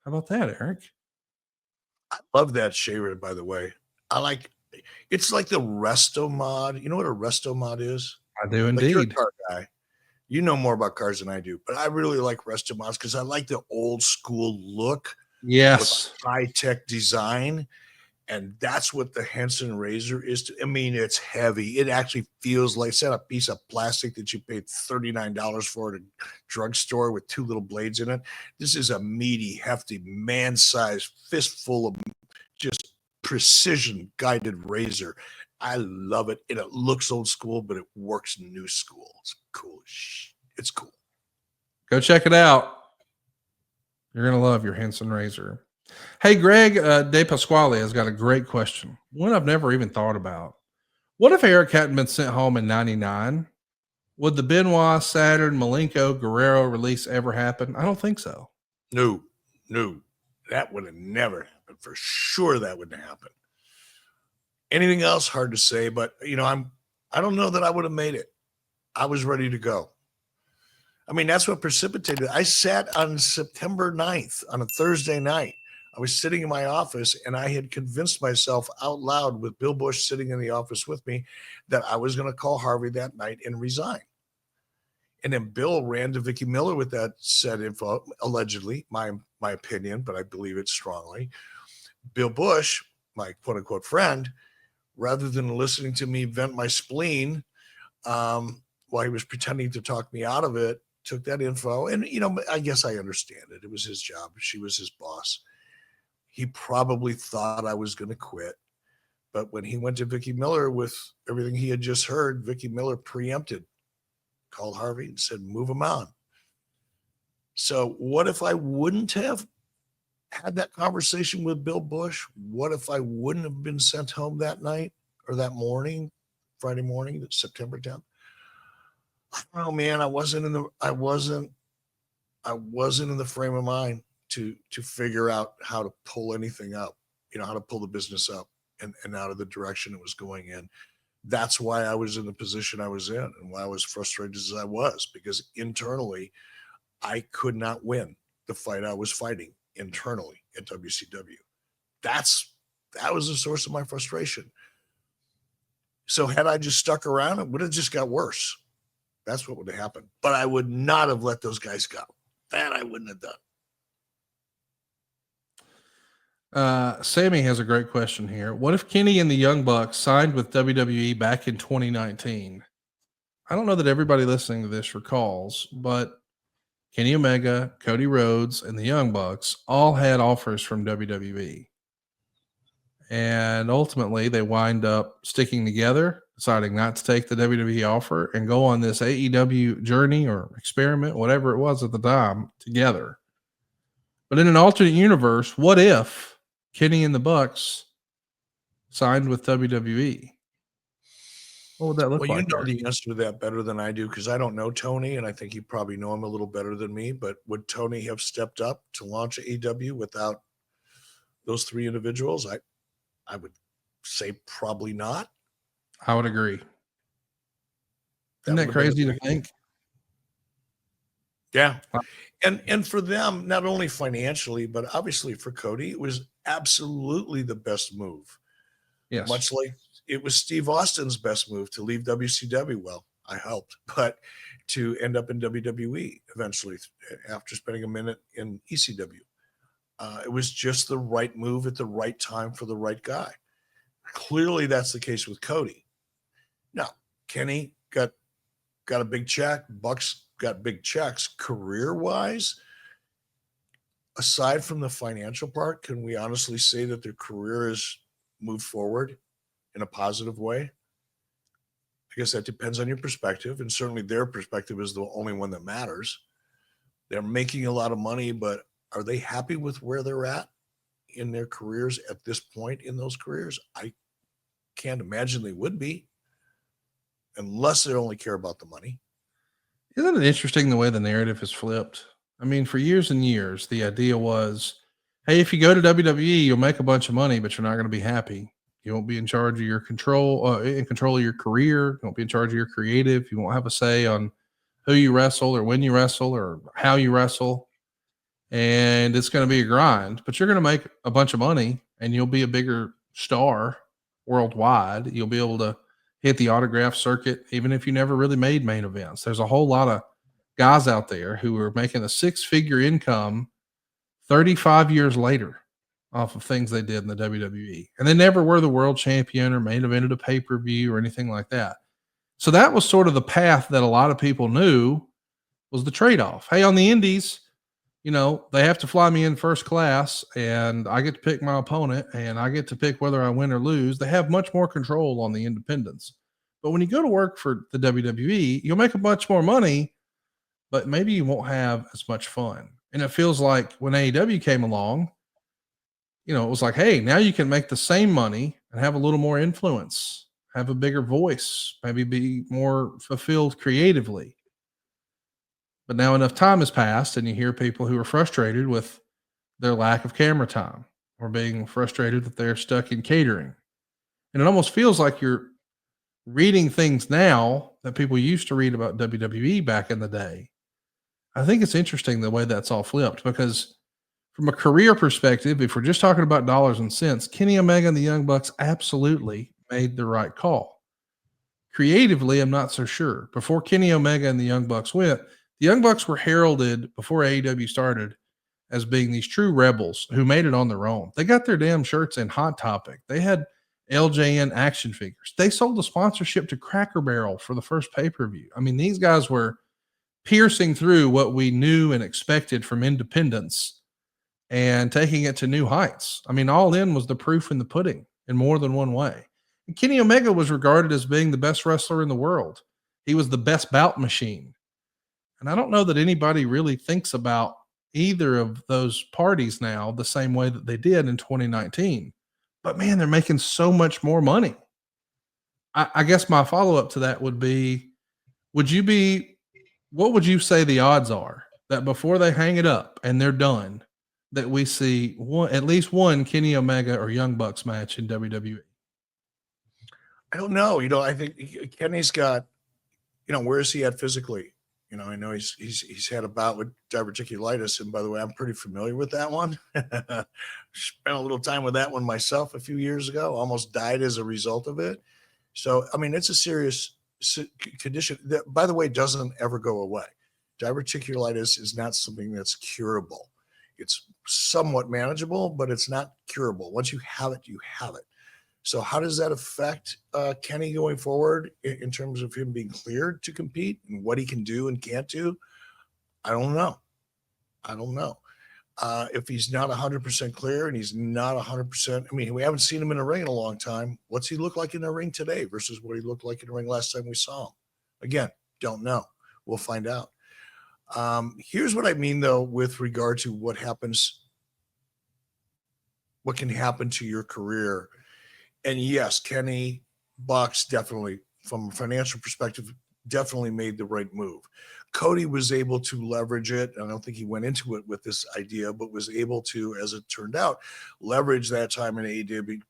How about that, Eric? I love that shaver, by the way. It's like the resto mod. You know what a resto mod is? I do Like you're a indeed. car guy. You know more about cars than I do, but I really like resto mods because I like the old school look with Yes. high tech design. And that's what the Hensen razor is. I mean, it's heavy. It actually feels like it's a piece of plastic that you paid $39 for at a drugstore with two little blades in it. This is a meaty, hefty, man-sized fistful of just precision guided razor. I love it. And it looks old school, but it works new school. It's cool. It's cool. Go check it out. You're going to love your Henson razor. Hey, Greg De Pasquale has got a great question. One I've never even thought about. What if Eric hadn't been sent home in 99? Would the Benoit, Saturn, Malenko, Guerrero release ever happen? I don't think so. No. That would have never happened. For sure that wouldn't happen. Anything else, hard to say, but I don't know that I would have made it. I was ready to go. I mean, that's what precipitated. I sat on September 9th on a Thursday night. I was sitting in my office and I had convinced myself out loud with Bill Bush sitting in the office with me that I was going to call Harvey that night and resign. And then Bill ran to Vicky Miller with that said info, allegedly, my opinion, but I believe it strongly. Bill Bush, my quote unquote friend, rather than listening to me vent my spleen while he was pretending to talk me out of it, took that info. And, I guess I understand it. It was his job. She was his boss. He probably thought I was going to quit. But when he went to Vicky Miller with everything he had just heard, Vicky Miller preempted, called Harvey and said, move him on. So what if I wouldn't have had that conversation with Bill Bush? What if I wouldn't have been sent home that night or that morning, Friday morning, September 10th? I don't know, man. I wasn't in the frame of mind to figure out how to pull anything up, how to pull the business up and out of the direction it was going in. That's why I was in the position I was in and why I was frustrated as I was, because internally I could not win the fight I was fighting internally at WCW. That was the source of my frustration. So had I just stuck around, it would have just got worse. That's what would have happened. But I would not have let those guys go. That I wouldn't have done. Sammy has a great question here. What if Kenny and the Young Bucks signed with WWE back in 2019? I don't know that everybody listening to this recalls, but Kenny Omega, Cody Rhodes, and the Young Bucks all had offers from WWE. And ultimately, they wind up sticking together, deciding not to take the WWE offer and go on this AEW journey or experiment, whatever it was at the time, together. But in an alternate universe, what if Kenny and the Bucks signed with WWE? What would that look like? Well, you know the answer to that better than I do, because I don't know Tony, and I think you probably know him a little better than me. But would Tony have stepped up to launch AEW without those three individuals? I would say probably not. I would agree. Isn't that crazy to think? Yeah. And for them, not only financially, but obviously for Cody, it was absolutely the best move. Yes. Much like it was Steve Austin's best move to leave WCW. Well, I helped, but to end up in WWE eventually after spending a minute in ECW. It was just the right move at the right time for the right guy. Clearly, that's the case with Cody. Now, Kenny got a big check. Bucks got big checks. Career-wise, aside from the financial part, can we honestly say that their career has moved forward in a positive way? I guess that depends on your perspective, and certainly their perspective is the only one that matters. They're making a lot of money, but are they happy with where they're at in their careers at this point in those careers? I can't imagine they would be, unless they only care about the money. Isn't it interesting the way the narrative has flipped? I mean, for years and years, the idea was, hey, if you go to WWE, you'll make a bunch of money, but you're not going to be happy. You won't be in charge of your in control of your career. You won't be in charge of your creative. You won't have a say on who you wrestle or when you wrestle or how you wrestle. and it's going to be a grind, but you're going to make a bunch of money and you'll be a bigger star worldwide. You'll be able to hit the autograph circuit, even if you never really made main events. There's a whole lot of guys out there who are making a 6-figure income 35 years later off of things they did in the WWE. And they never were the world champion or main evented a pay-per-view or anything like that. So that was sort of the path that a lot of people knew was the trade-off. Hey, on the indies, they have to fly me in first class and I get to pick my opponent and I get to pick whether I win or lose. They have much more control on the independents. But when you go to work for the WWE, you'll make a much more money, but maybe you won't have as much fun. And it feels like when AEW came along, it was like, hey, now you can make the same money and have a little more influence, have a bigger voice, maybe be more fulfilled creatively. But now enough time has passed and you hear people who are frustrated with their lack of camera time or being frustrated that they're stuck in catering. And it almost feels like you're reading things now that people used to read about WWE back in the day. I think it's interesting the way that's all flipped, because from a career perspective, if we're just talking about dollars and cents, Kenny Omega and the Young Bucks absolutely made the right call. Creatively, I'm not so sure. Before Kenny Omega and the Young Bucks went, the Young Bucks were heralded before AEW started as being these true rebels who made it on their own. They got their damn shirts in Hot Topic. They had LJN action figures. They sold a sponsorship to Cracker Barrel for the first pay-per-view. I mean, these guys were piercing through what we knew and expected from independence and taking it to new heights. I mean, All In was the proof in the pudding in more than one way. And Kenny Omega was regarded as being the best wrestler in the world. He was the best bout machine. And I don't know that anybody really thinks about either of those parties now the same way that they did in 2019. But man, they're making so much more money. I guess my follow-up to that would be, what would you say the odds are that before they hang it up and they're done, that we see at least one Kenny Omega or Young Bucks match in WWE? I don't know. I think Kenny's got, where is he at physically? I know he's had a bout with diverticulitis, and by the way, I'm pretty familiar with that one. Spent a little time with that one myself a few years ago. Almost died as a result of it. So, I mean, it's a serious condition that, by the way, doesn't ever go away. Diverticulitis is not something that's curable. It's somewhat manageable, but it's not curable. Once you have it, you have it. So how does that affect Kenny going forward in terms of him being cleared to compete and what he can do and can't do? I don't know. If he's not 100% clear and he's not 100%, I mean, we haven't seen him in a ring in a long time. What's he look like in the ring today versus what he looked like in the ring last time we saw him? Again, don't know. We'll find out. Here's what I mean, though, with regard to what can happen to your career. And yes, Kenny Bucks definitely, from a financial perspective, definitely made the right move. Cody was able to leverage it. I don't think he went into it with this idea, but was able to, as it turned out, leverage that time in AEW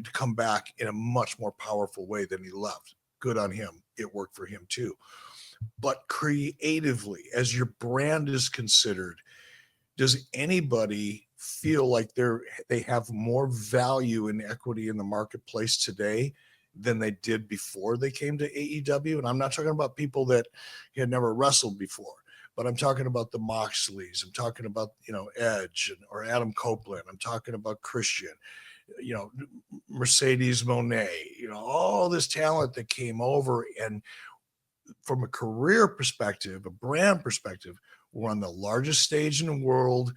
to come back in a much more powerful way than he left. Good on him. It worked for him too. But creatively, as your brand is considered, does anybody feel like they have more value and equity in the marketplace today than they did before they came to AEW? And I'm not talking about people that had never wrestled before, but I'm talking about the Moxleys. I'm talking about, Edge or Adam Copeland. I'm talking about Christian, Mercedes Moné, all this talent that came over. And from a career perspective, a brand perspective, we're on the largest stage in the world.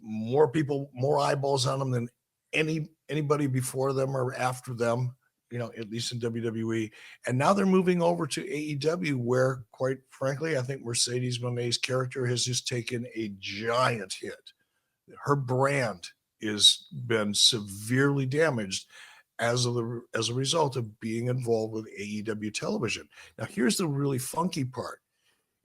More people, more eyeballs on them than anybody before them or after them, at least in WWE. And now they're moving over to AEW, where, quite frankly, I think Mercedes Moné's character has just taken a giant hit. Her brand has been severely damaged as a result of being involved with AEW television. Now, here's the really funky part.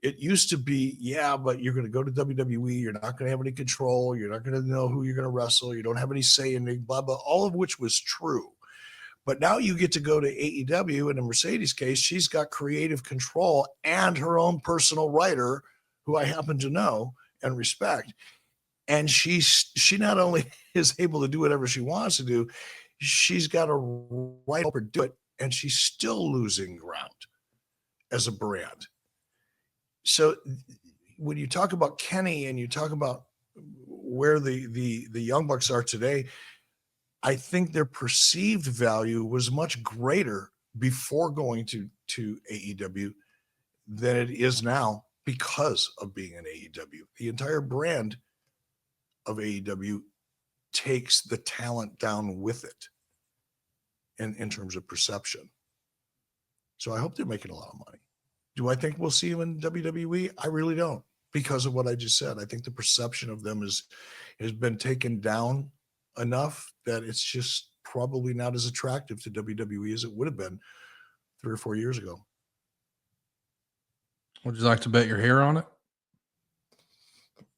It used to be, but you're going to go to WWE. You're not going to have any control. You're not going to know who you're going to wrestle. You don't have any say in it, blah, blah, all of which was true. But now you get to go to AEW. In Mercedes' case, she's got creative control and her own personal writer, who I happen to know and respect. And she not only is able to do whatever she wants to do, she's got a right to help her do it, and she's still losing ground as a brand. So when you talk about Kenny and you talk about where the Young Bucks are today, I think their perceived value was much greater before going to AEW than it is now because of being in AEW. The entire brand of AEW takes the talent down with it in terms of perception. So I hope they're making a lot of money. Do I think we'll see them in WWE? I really don't, because of what I just said. I think the perception of them has been taken down enough that it's just probably not as attractive to WWE as it would have been 3 or 4 years ago. Would you like to bet your hair on it?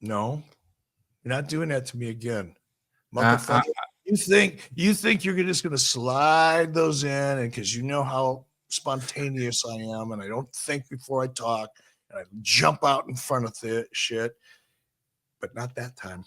No, you're not doing that to me again. I- You think you're just going to slide those in, and because you know how spontaneous I am, and I don't think before I talk, and I jump out in front of the shit, but not that time.